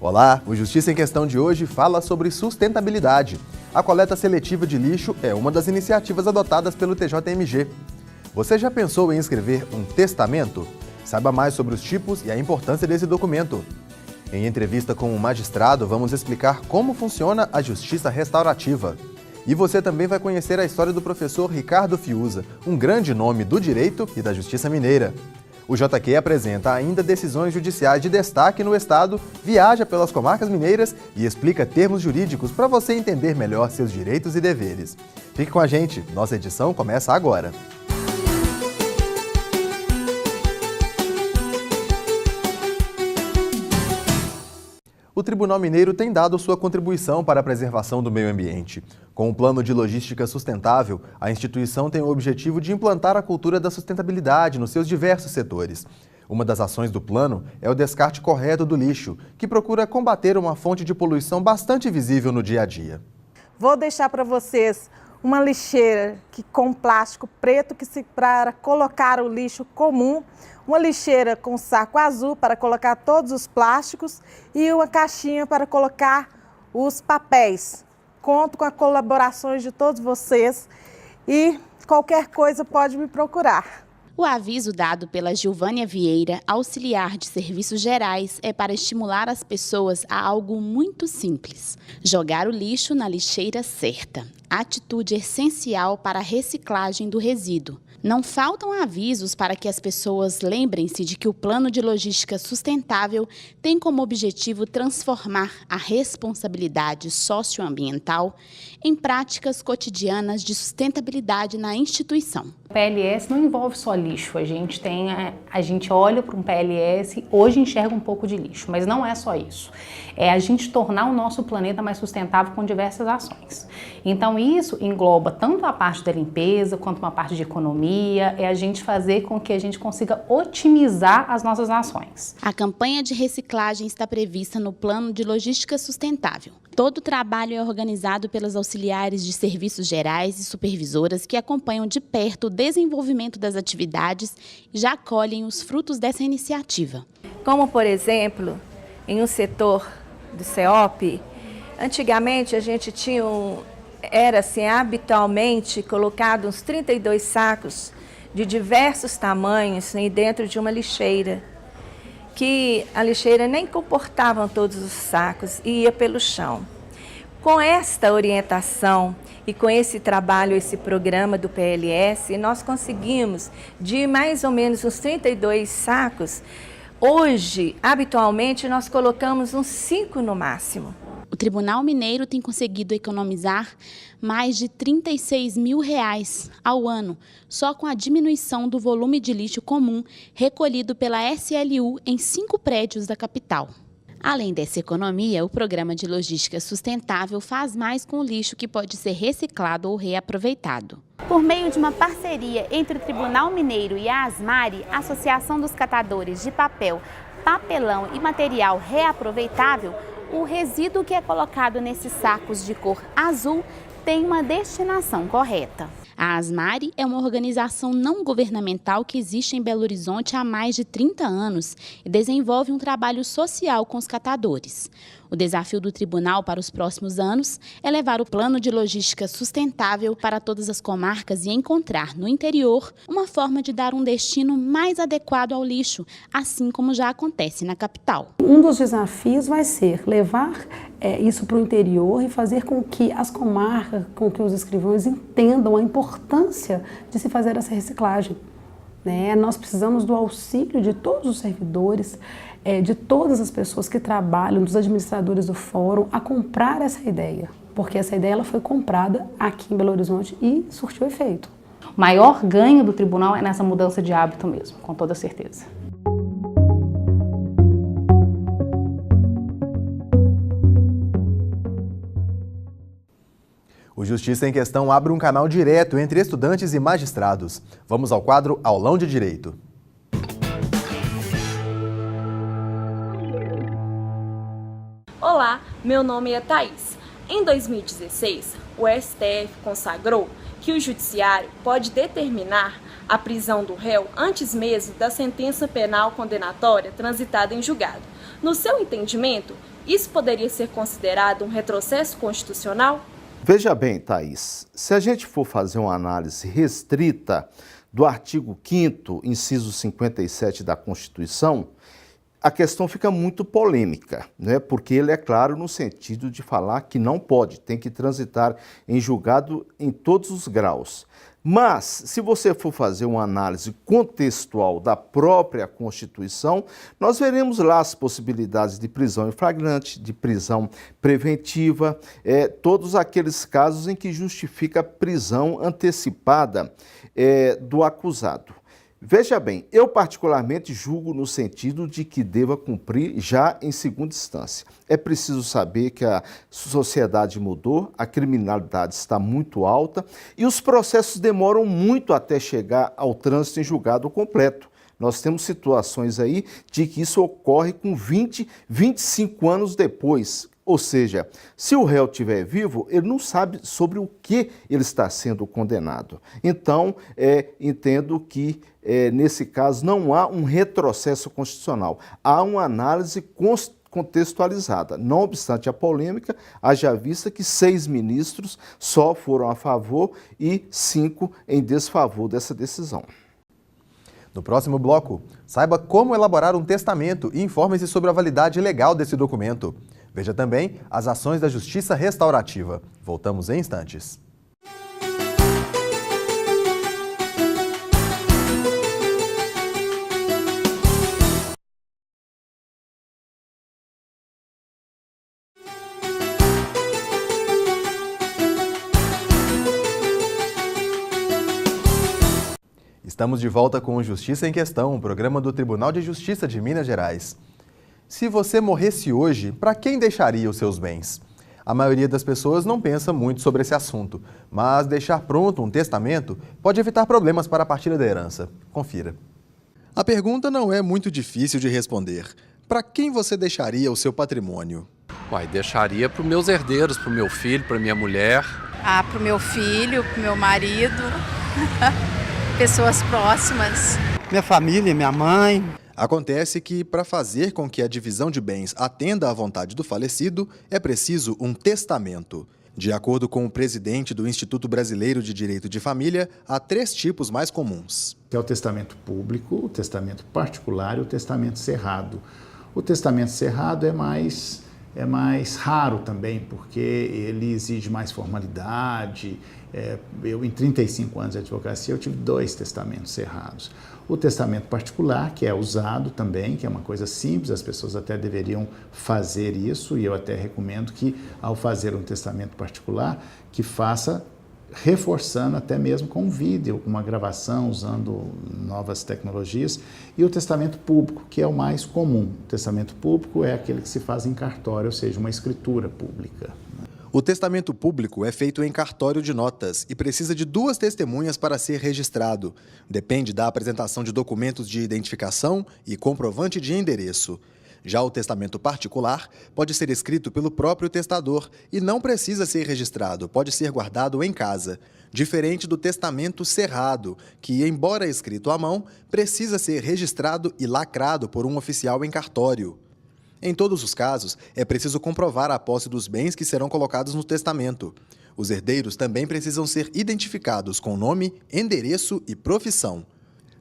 Olá, o Justiça em Questão de hoje fala sobre sustentabilidade. A coleta seletiva de lixo é uma das iniciativas adotadas pelo TJMG. Você já pensou em escrever um testamento? Saiba mais sobre os tipos e a importância desse documento. Em entrevista com um magistrado, vamos explicar como funciona a justiça restaurativa. E você também vai conhecer a história do professor Ricardo Fiuza, um grande nome do direito e da justiça mineira. O JQ apresenta ainda decisões judiciais de destaque no estado, viaja pelas comarcas mineiras e explica termos jurídicos para você entender melhor seus direitos e deveres. Fique com a gente, nossa edição começa agora. O Tribunal Mineiro tem dado sua contribuição para a preservação do meio ambiente. Com o Plano de Logística Sustentável, a instituição tem o objetivo de implantar a cultura da sustentabilidade nos seus diversos setores. Uma das ações do plano é o descarte correto do lixo, que procura combater uma fonte de poluição bastante visível no dia a dia. Vou deixar para vocês uma lixeira com plástico preto para colocar o lixo comum, uma lixeira com saco azul para colocar todos os plásticos e uma caixinha para colocar os papéis. Conto com a colaboração de todos vocês e qualquer coisa pode me procurar. O aviso dado pela Gilvânia Vieira, auxiliar de serviços gerais, é para estimular as pessoas a algo muito simples: jogar o lixo na lixeira certa. Atitude essencial para a reciclagem do resíduo. Não faltam avisos para que as pessoas lembrem-se de que o Plano de Logística Sustentável tem como objetivo transformar a responsabilidade socioambiental em práticas cotidianas de sustentabilidade na instituição. O PLS não envolve só lixo, a gente olha para um PLS, hoje enxerga um pouco de lixo, mas não é só isso. É a gente tornar o nosso planeta mais sustentável com diversas ações. Então isso engloba tanto a parte da limpeza quanto uma parte de economia, é a gente fazer com que a gente consiga otimizar as nossas ações. A campanha de reciclagem está prevista no Plano de Logística Sustentável. Todo o trabalho é organizado pelas auxiliares de serviços gerais e supervisoras que acompanham de perto o desenvolvimento das atividades e já colhem os frutos dessa iniciativa. Como, por exemplo, em um setor do CEOP, antigamente a gente tinha era assim, habitualmente colocado uns 32 sacos de diversos tamanhos dentro de uma lixeira, que a lixeira nem comportava todos os sacos e ia pelo chão. Com esta orientação e com esse trabalho, esse programa do PLS, nós conseguimos de mais ou menos uns 32 sacos. Hoje, habitualmente, nós colocamos uns 5 no máximo. O Tribunal Mineiro tem conseguido economizar mais de R$36 mil ao ano, só com a diminuição do volume de lixo comum recolhido pela SLU em 5 prédios da capital. Além dessa economia, o Programa de Logística Sustentável faz mais com o lixo que pode ser reciclado ou reaproveitado. Por meio de uma parceria entre o Tribunal Mineiro e a Asmari, Associação dos Catadores de Papel, Papelão e Material Reaproveitável, o resíduo que é colocado nesses sacos de cor azul tem uma destinação correta. A Asmari é uma organização não governamental que existe em Belo Horizonte há mais de 30 anos e desenvolve um trabalho social com os catadores. O desafio do tribunal para os próximos anos é levar o Plano de Logística Sustentável para todas as comarcas e encontrar no interior uma forma de dar um destino mais adequado ao lixo, assim como já acontece na capital. Um dos desafios vai ser levar isso para o interior e fazer com que as comarcas, com que os escrivãos entendam a importância de se fazer essa reciclagem. Nós precisamos do auxílio de todos os servidores, de todas as pessoas que trabalham, dos administradores do fórum, a comprar essa ideia, porque essa ideia ela foi comprada aqui em Belo Horizonte e surtiu efeito. O maior ganho do tribunal é nessa mudança de hábito mesmo, com toda certeza. O Justiça em Questão abre um canal direto entre estudantes e magistrados. Vamos ao quadro Aulão de Direito. Olá, meu nome é Thaís. Em 2016, o STF consagrou que o Judiciário pode determinar a prisão do réu antes mesmo da sentença penal condenatória transitada em julgado. No seu entendimento, Isso poderia ser considerado um retrocesso constitucional? Veja bem, Thaís, se a gente for fazer uma análise restrita do artigo 5º, inciso 57 da Constituição, a questão fica muito polêmica, né? Porque ele é claro no sentido de falar que não pode, tem que transitar em julgado em todos os graus. Mas, se você for fazer uma análise contextual da própria Constituição, nós veremos lá as possibilidades de prisão em flagrante, de prisão preventiva, todos aqueles casos em que justifica a prisão antecipada do acusado. Veja bem, eu particularmente julgo no sentido de que deva cumprir já em segunda instância. É preciso saber que a sociedade mudou, a criminalidade está muito alta e os processos demoram muito até chegar ao trânsito em julgado completo. Nós temos situações aí de que isso ocorre com 20, 25 anos depois. Ou seja, se o réu estiver vivo, ele não sabe sobre o que ele está sendo condenado. Então, entendo que, nesse caso, não há um retrocesso constitucional. Há uma análise contextualizada. Não obstante a polêmica, haja vista que 6 ministros só foram a favor e 5 em desfavor dessa decisão. No próximo bloco, saiba como elaborar um testamento e informe-se sobre a validade legal desse documento. Veja também as ações da Justiça Restaurativa. Voltamos em instantes. Estamos de volta com o Justiça em Questão, um programa do Tribunal de Justiça de Minas Gerais. Se você morresse hoje, para quem deixaria os seus bens? A maioria das pessoas não pensa muito sobre esse assunto, mas deixar pronto um testamento pode evitar problemas para a partilha da herança. Confira. A pergunta não é muito difícil de responder. Para quem você deixaria o seu patrimônio? Deixaria para os meus herdeiros, para o meu filho, para minha mulher. Para o meu filho, para o meu marido, pessoas próximas. Minha família, minha mãe. Acontece que, para fazer com que a divisão de bens atenda à vontade do falecido, é preciso um testamento. De acordo com o presidente do Instituto Brasileiro de Direito de Família, há 3 tipos mais comuns. É o testamento público, o testamento particular e o testamento cerrado. O testamento cerrado é mais raro também, porque ele exige mais formalidade. Eu, em 35 anos de advocacia, eu tive 2 testamentos cerrados. O testamento particular, que é usado também, que é uma coisa simples, as pessoas até deveriam fazer isso, e eu até recomendo que, ao fazer um testamento particular, que faça reforçando até mesmo com vídeo, com uma gravação, usando novas tecnologias. E o testamento público, que é o mais comum. O testamento público é aquele que se faz em cartório, ou seja, uma escritura pública. O testamento público é feito em cartório de notas e precisa de 2 testemunhas para ser registrado. Depende da apresentação de documentos de identificação e comprovante de endereço. Já o testamento particular pode ser escrito pelo próprio testador e não precisa ser registrado, pode ser guardado em casa. Diferente do testamento cerrado, que, embora escrito à mão, precisa ser registrado e lacrado por um oficial em cartório. Em todos os casos, é preciso comprovar a posse dos bens que serão colocados no testamento. Os herdeiros também precisam ser identificados com nome, endereço e profissão.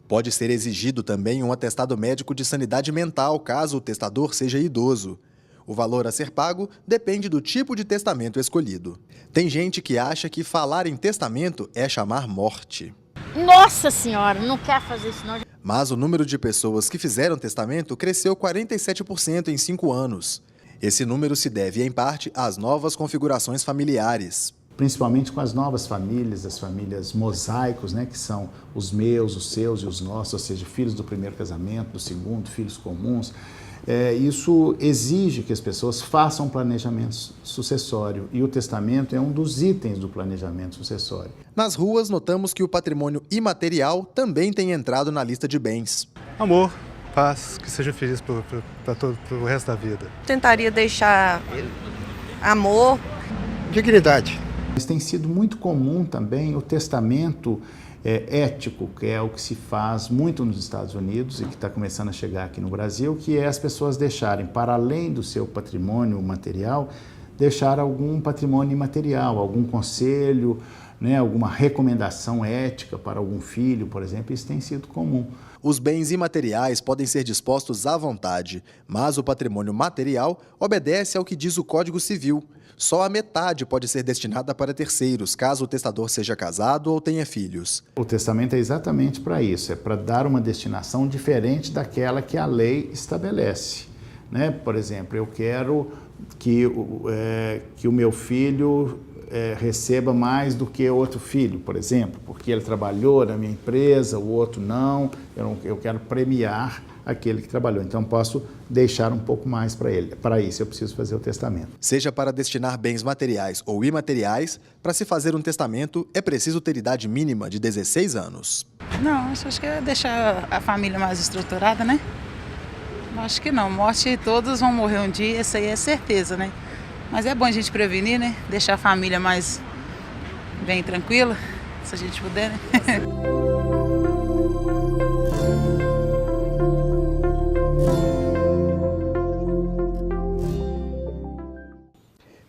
Pode ser exigido também um atestado médico de sanidade mental, caso o testador seja idoso. O valor a ser pago depende do tipo de testamento escolhido. Tem gente que acha que falar em testamento é chamar morte. Nossa Senhora, não quer fazer isso não. Mas o número de pessoas que fizeram testamento cresceu 47% em 5 anos. Esse número se deve, em parte, às novas configurações familiares. Principalmente com as novas famílias, as famílias mosaicos, né, que são os meus, os seus e os nossos, ou seja, filhos do primeiro casamento, do segundo, filhos comuns. Isso exige que as pessoas façam um planejamento sucessório, e o testamento é um dos itens do planejamento sucessório. Nas ruas, notamos que o patrimônio imaterial também tem entrado na lista de bens. Amor, paz, que seja feliz pro resto da vida. Tentaria deixar amor. Dignidade. Mas tem sido muito comum também o testamento ético, que é o que se faz muito nos Estados Unidos e que está começando a chegar aqui no Brasil, que é as pessoas deixarem, para além do seu patrimônio material, deixar algum patrimônio imaterial, algum conselho, né, alguma recomendação ética para algum filho, por exemplo. Isso tem sido comum. Os bens imateriais podem ser dispostos à vontade, mas o patrimônio material obedece ao que diz o Código Civil. Só a metade pode ser destinada para terceiros, caso o testador seja casado ou tenha filhos. O testamento é exatamente para isso, é para dar uma destinação diferente daquela que a lei estabelece, né? Por exemplo, eu quero que o meu filho receba mais do que outro filho, por exemplo, porque ele trabalhou na minha empresa, o outro não, eu quero premiar aquele que trabalhou, então posso deixar um pouco mais para ele. Para isso eu preciso fazer o testamento. Seja para destinar bens materiais ou imateriais, para se fazer um testamento é preciso ter idade mínima de 16 anos. Não, acho que é deixar a família mais estruturada, né? Acho que não, morte todos vão morrer um dia, isso aí é certeza, né? Mas é bom a gente prevenir, né? Deixar a família mais bem tranquila, se a gente puder, né?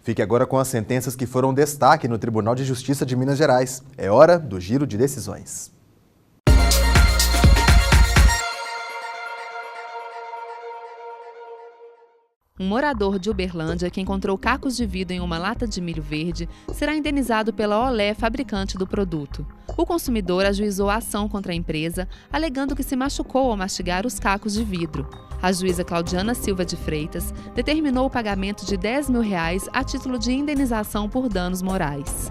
Fique agora com as sentenças que foram destaque no Tribunal de Justiça de Minas Gerais. É hora do giro de decisões. Um morador de Uberlândia que encontrou cacos de vidro em uma lata de milho verde será indenizado pela Olé, fabricante do produto. O consumidor ajuizou a ação contra a empresa, alegando que se machucou ao mastigar os cacos de vidro. A juíza Claudiana Silva de Freitas determinou o pagamento de R$10 mil a título de indenização por danos morais.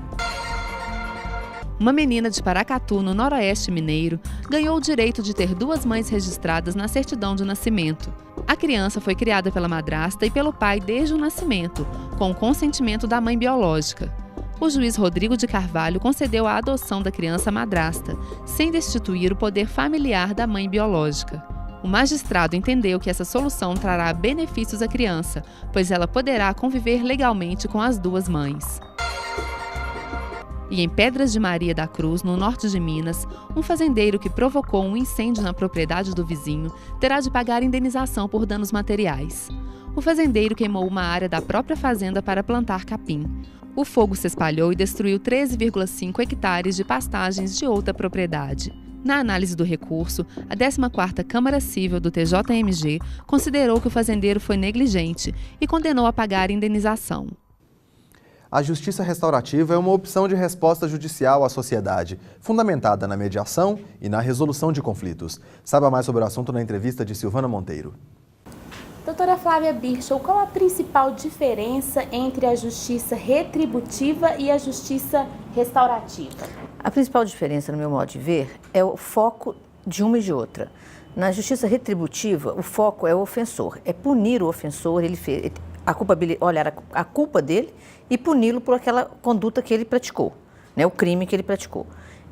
Uma menina de Paracatu, no Noroeste Mineiro, ganhou o direito de ter 2 mães registradas na certidão de nascimento. A criança foi criada pela madrasta e pelo pai desde o nascimento, com o consentimento da mãe biológica. O juiz Rodrigo de Carvalho concedeu a adoção da criança à madrasta, sem destituir o poder familiar da mãe biológica. O magistrado entendeu que essa solução trará benefícios à criança, pois ela poderá conviver legalmente com as 2 mães. E em Pedras de Maria da Cruz, no norte de Minas, um fazendeiro que provocou um incêndio na propriedade do vizinho terá de pagar indenização por danos materiais. O fazendeiro queimou uma área da própria fazenda para plantar capim. O fogo se espalhou e destruiu 13,5 hectares de pastagens de outra propriedade. Na análise do recurso, a 14ª Câmara Cível do TJMG considerou que o fazendeiro foi negligente e condenou a pagar indenização. A justiça restaurativa é uma opção de resposta judicial à sociedade, fundamentada na mediação e na resolução de conflitos. Saiba mais sobre o assunto na entrevista de Silvana Monteiro. Doutora Flávia Birchow, qual a principal diferença entre a justiça retributiva e a justiça restaurativa? A principal diferença, no meu modo de ver, é o foco de uma e de outra. Na justiça retributiva, o foco é o ofensor, é punir o ofensor, olhar a culpa dele e puni-lo por aquela conduta que ele praticou, né, o crime que ele praticou.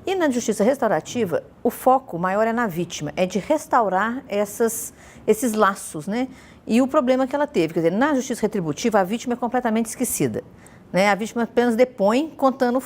E na justiça restaurativa, o foco maior é na vítima, é de restaurar esses laços, né? E o problema que ela teve, quer dizer, na justiça retributiva, a vítima é completamente esquecida, né? A vítima apenas depõe contando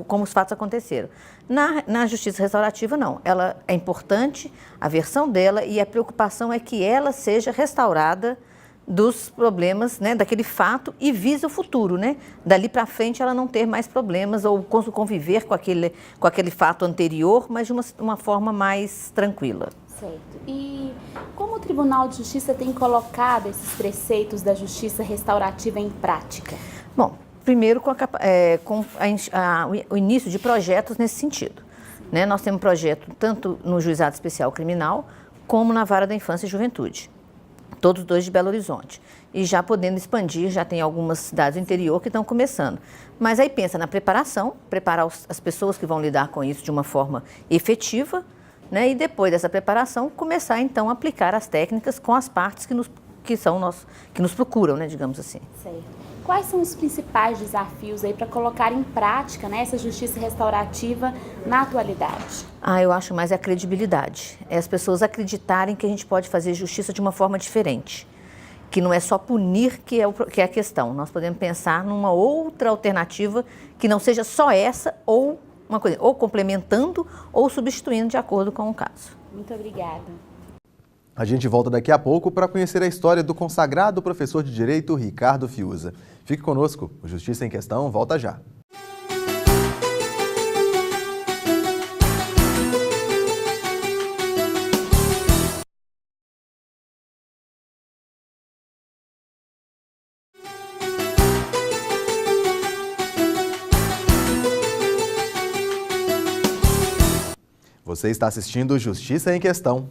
como os fatos aconteceram. Na justiça restaurativa, não. Ela é importante, a versão dela, e a preocupação é que ela seja restaurada dos problemas, né, daquele fato, e visa o futuro, né? Dali para frente ela não ter mais problemas ou conviver com aquele fato anterior, mas de uma forma mais tranquila. Certo. E como o Tribunal de Justiça tem colocado esses preceitos da justiça restaurativa em prática? Bom, primeiro com o início de projetos nesse sentido, né? Nós temos projeto tanto no Juizado Especial Criminal como na Vara da Infância e Juventude. Todos 2 de Belo Horizonte. E já podendo expandir, já tem algumas cidades do interior que estão começando. Mas aí pensa na preparação, preparar as pessoas que vão lidar com isso de uma forma efetiva, né? E depois dessa preparação, começar então a aplicar as técnicas com as partes que nos procuram, né, digamos assim. Certo. Quais são os principais desafios aí para colocar em prática, né, essa justiça restaurativa na atualidade? Eu acho mais a credibilidade. É as pessoas acreditarem que a gente pode fazer justiça de uma forma diferente. Que não é só punir que é a questão. Nós podemos pensar numa outra alternativa que não seja só essa ou uma coisa, ou complementando ou substituindo de acordo com o caso. Muito obrigada. A gente volta daqui a pouco para conhecer a história do consagrado professor de Direito Ricardo Fiuza. Fique conosco, o Justiça em Questão volta já. Você está assistindo Justiça em Questão.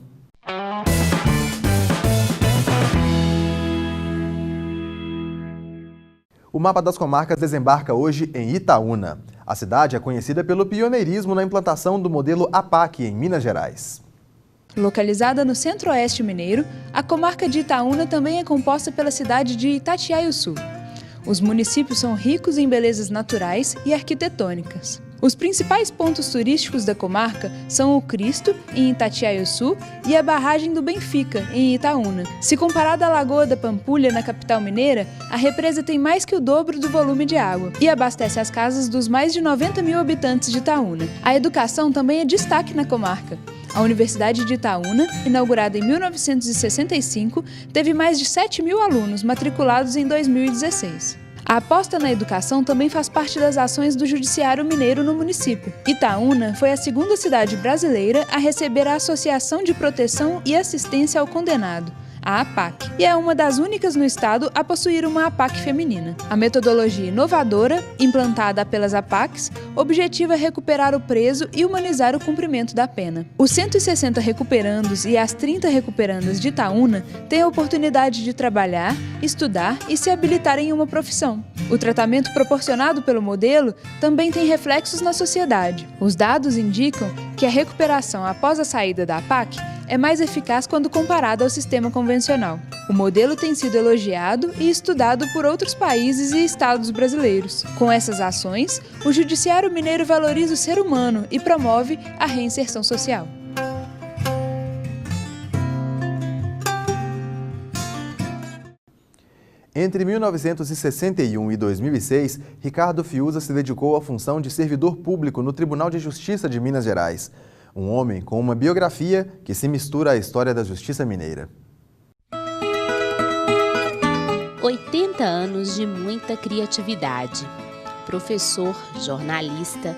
O Mapa das Comarcas desembarca hoje em Itaúna. A cidade é conhecida pelo pioneirismo na implantação do modelo APAC em Minas Gerais. Localizada no centro-oeste mineiro, a comarca de Itaúna também é composta pela cidade de Itatiaiuçu. Os municípios são ricos em belezas naturais e arquitetônicas. Os principais pontos turísticos da comarca são o Cristo, em Itatiaiuçu, e a Barragem do Benfica, em Itaúna. Se comparada à Lagoa da Pampulha, na capital mineira, a represa tem mais que o dobro do volume de água e abastece as casas dos mais de 90 mil habitantes de Itaúna. A educação também é destaque na comarca. A Universidade de Itaúna, inaugurada em 1965, teve mais de 7 mil alunos matriculados em 2016. A aposta na educação também faz parte das ações do Judiciário Mineiro no município. Itaúna foi a segunda cidade brasileira a receber a Associação de Proteção e Assistência ao Condenado, a APAC, e é uma das únicas no estado a possuir uma APAC feminina. A metodologia inovadora, implantada pelas APACs, objetiva recuperar o preso e humanizar o cumprimento da pena. Os 160 recuperandos e as 30 recuperandas de Itaúna têm a oportunidade de trabalhar, estudar e se habilitar em uma profissão. O tratamento proporcionado pelo modelo também tem reflexos na sociedade. Os dados indicam que a recuperação após a saída da APAC é mais eficaz quando comparada ao sistema convencional. O modelo tem sido elogiado e estudado por outros países e estados brasileiros. Com essas ações, o Judiciário Mineiro valoriza o ser humano e promove a reinserção social. Entre 1961 e 2006, Ricardo Fiuza se dedicou à função de servidor público no Tribunal de Justiça de Minas Gerais. Um homem com uma biografia que se mistura à história da justiça mineira. 80 anos de muita criatividade. Professor, jornalista,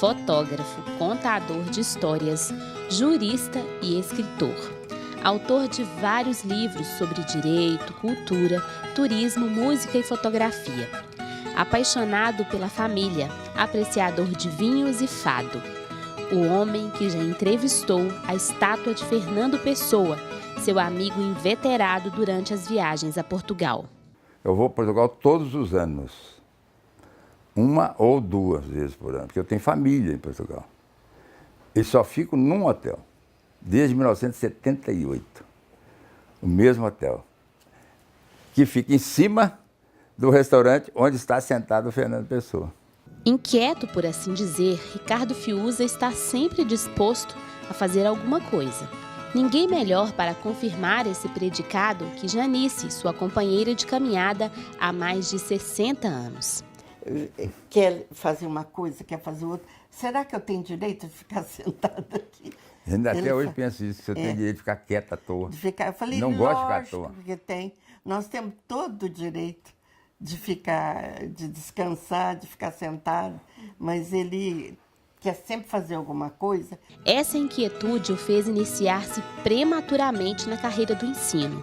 fotógrafo, contador de histórias, jurista e escritor. Autor de vários livros sobre direito, cultura, turismo, música e fotografia. Apaixonado pela família, apreciador de vinhos e fado. O homem que já entrevistou a estátua de Fernando Pessoa, seu amigo inveterado durante as viagens a Portugal. Eu vou a Portugal todos os anos, uma ou duas vezes por ano, porque eu tenho família em Portugal. E só fico num hotel, desde 1978, o mesmo hotel, que fica em cima do restaurante onde está sentado o Fernando Pessoa. Inquieto, por assim dizer, Ricardo Fiuza está sempre disposto a fazer alguma coisa. Ninguém melhor para confirmar esse predicado que Janice, sua companheira de caminhada há mais de 60 anos. Quer fazer uma coisa, quer fazer outra. Será que eu tenho direito de ficar sentada aqui? Ainda até hoje penso isso, que eu tenho direito de ficar quieta à toa. Eu falei, não gosto de ficar à toa. Porque tem. Nós temos todo o direito de ficar, de descansar, de ficar sentado, mas ele quer sempre fazer alguma coisa. Essa inquietude o fez iniciar-se prematuramente na carreira do ensino.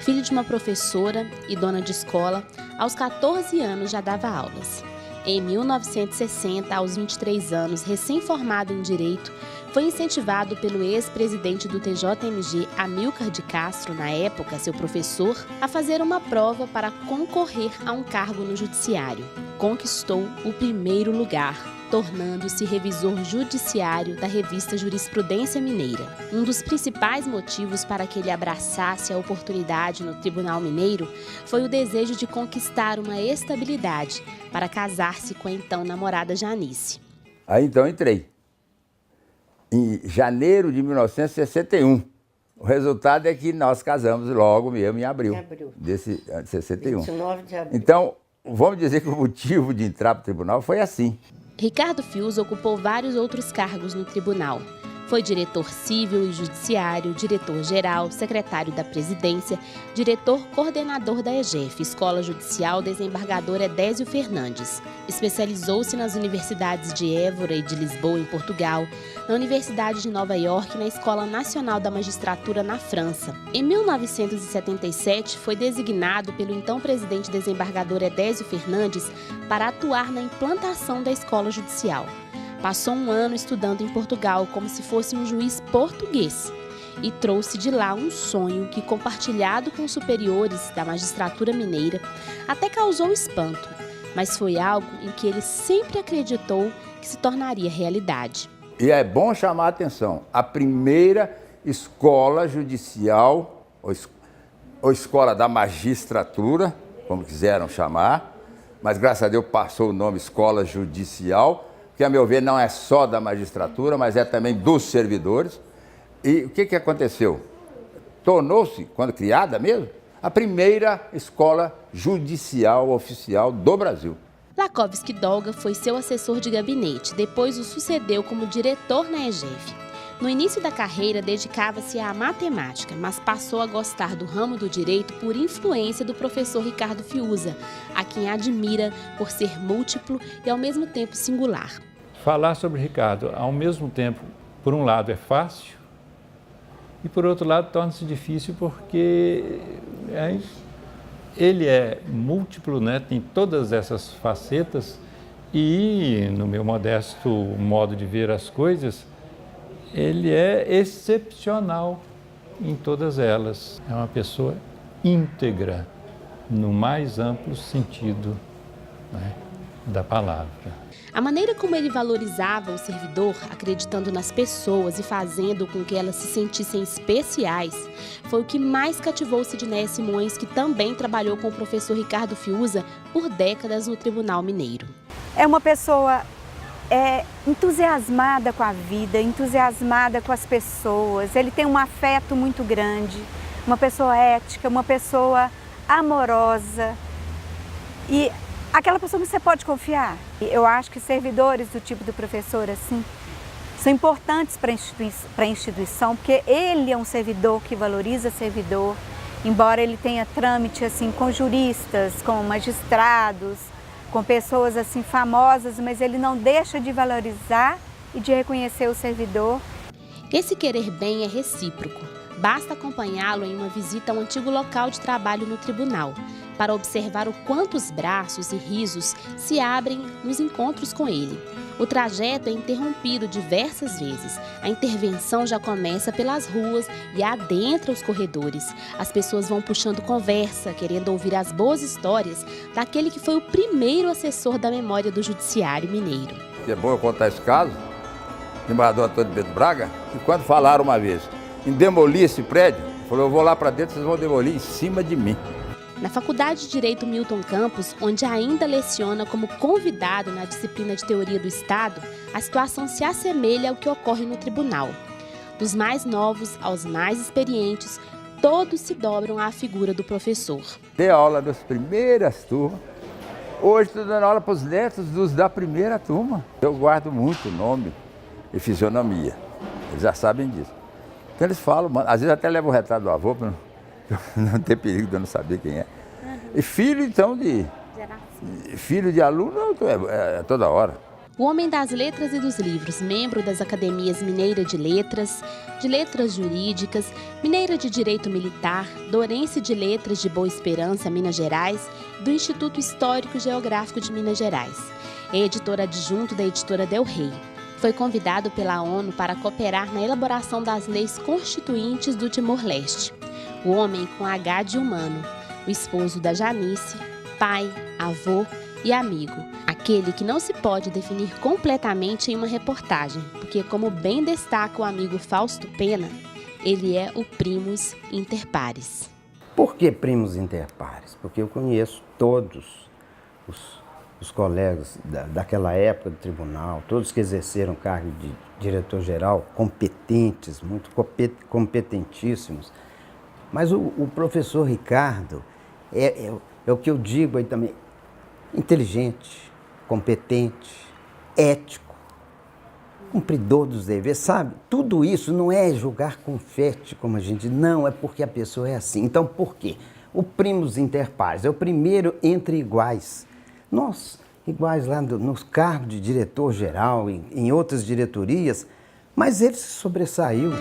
Filho de uma professora e dona de escola, aos 14 anos já dava aulas. Em 1960, aos 23 anos, recém-formado em Direito, foi incentivado pelo ex-presidente do TJMG, Amílcar de Castro, na época seu professor, a fazer uma prova para concorrer a um cargo no judiciário. Conquistou o primeiro lugar, tornando-se revisor judiciário da revista Jurisprudência Mineira. Um dos principais motivos para que ele abraçasse a oportunidade no Tribunal Mineiro foi o desejo de conquistar uma estabilidade para casar-se com a então namorada Janice. Aí então entrei. Em janeiro de 1961. O resultado é que nós casamos logo mesmo em abril. Desse 61. 29 de abril. Então, vamos dizer que o motivo de entrar para o tribunal foi assim. Ricardo Fiuza ocupou vários outros cargos no tribunal. Foi diretor civil e judiciário, diretor-geral, secretário da presidência, diretor coordenador da EGEF, Escola Judicial Desembargador Edésio Fernandes. Especializou-se nas universidades de Évora e de Lisboa, em Portugal, na Universidade de Nova York e na Escola Nacional da Magistratura, na França. Em 1977, foi designado pelo então presidente desembargador Edésio Fernandes para atuar na implantação da Escola Judicial. Passou um ano estudando em Portugal como se fosse um juiz português e trouxe de lá um sonho que, compartilhado com os superiores da magistratura mineira, até causou espanto, mas foi algo em que ele sempre acreditou que se tornaria realidade. E é bom chamar a atenção, a primeira escola judicial, ou escola da magistratura, como quiseram chamar, mas graças a Deus passou o nome Escola Judicial, que, a meu ver, não é só da magistratura, mas é também dos servidores. E o que aconteceu? Tornou-se, quando criada mesmo, a primeira escola judicial oficial do Brasil. Lakovski Dolga foi seu assessor de gabinete, depois o sucedeu como diretor na EGEF. No início da carreira, dedicava-se à matemática, mas passou a gostar do ramo do direito por influência do professor Ricardo Fiuza, a quem admira por ser múltiplo e ao mesmo tempo singular. Falar sobre Ricardo, ao mesmo tempo, por um lado é fácil e por outro lado torna-se difícil porque ele é múltiplo, né? Tem todas essas facetas e, no meu modesto modo de ver as coisas, ele é excepcional em todas elas. É uma pessoa íntegra, no mais amplo sentido, né, da palavra. A maneira como ele valorizava o servidor, acreditando nas pessoas e fazendo com que elas se sentissem especiais, foi o que mais cativou Sidneia Simões, que também trabalhou com o professor Ricardo Fiuza por décadas no Tribunal Mineiro. É uma pessoa entusiasmada com a vida, entusiasmada com as pessoas. Ele tem um afeto muito grande, uma pessoa ética, uma pessoa amorosa e aquela pessoa que você pode confiar. Eu acho que servidores do tipo do professor assim são importantes para a instituição, porque ele é um servidor que valoriza servidor, embora ele tenha trâmite assim com juristas, com magistrados, com pessoas assim famosas, mas ele não deixa de valorizar e de reconhecer o servidor. Esse querer bem é recíproco. Basta acompanhá-lo em uma visita ao antigo local de trabalho no tribunal, para observar o quanto os braços e risos se abrem nos encontros com ele. O trajeto é interrompido diversas vezes. A intervenção já começa pelas ruas e adentra os corredores. As pessoas vão puxando conversa, querendo ouvir as boas histórias daquele que foi o primeiro assessor da memória do Judiciário Mineiro. É bom eu contar esse caso, o embaixador Antônio Pedro Braga, que quando falaram uma vez em demolir esse prédio, falou, eu vou lá para dentro, vocês vão demolir em cima de mim. Na Faculdade de Direito Milton Campos, onde ainda leciona como convidado na disciplina de Teoria do Estado, a situação se assemelha ao que ocorre no tribunal. Dos mais novos aos mais experientes, todos se dobram à figura do professor. Dei aula das primeiras turmas, hoje estou dando aula para os netos dos da primeira turma. Eu guardo muito nome e fisionomia, eles já sabem disso. Então eles falam, às vezes até levo o retrato do avô para não ter perigo de eu não saber quem é. E filho, então, filho de aluno é toda hora. O homem das letras e dos livros, membro das Academias Mineira de Letras Jurídicas, Mineira de Direito Militar, Dourense de Letras de Boa Esperança, Minas Gerais, do Instituto Histórico e Geográfico de Minas Gerais. É editor adjunto da editora Del Rey. Foi convidado pela ONU para cooperar na elaboração das leis constituintes do Timor-Leste. O homem com H de humano, o esposo da Janice, pai, avô e amigo. Aquele que não se pode definir completamente em uma reportagem, porque, como bem destaca o amigo Fausto Pena, ele é o primus inter pares. Por que primus inter pares? Porque eu conheço todos os colegas daquela época do tribunal, todos que exerceram cargo de diretor-geral, competentes, muito competentíssimos. Mas o professor Ricardo é o que eu digo aí também, inteligente, competente, ético, cumpridor dos deveres, sabe? Tudo isso não é jogar confete, como a gente diz, não, é porque a pessoa é assim. Então, por quê? O primus inter pares é o primeiro entre iguais. Nós, iguais lá nos cargos de diretor-geral, em outras diretorias, mas ele se sobressaiu.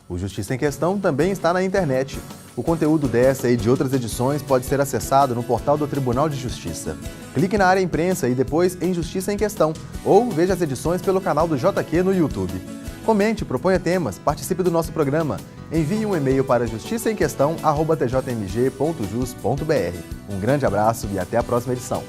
O Justiça em Questão também está na internet. O conteúdo dessa e de outras edições pode ser acessado no portal do Tribunal de Justiça. Clique na área imprensa e depois em Justiça em Questão, ou veja as edições pelo canal do JQ no YouTube. Comente, proponha temas, participe do nosso programa. Envie um e-mail para justiçaemquestão@tjmg.jus.br. Um grande abraço e até a próxima edição.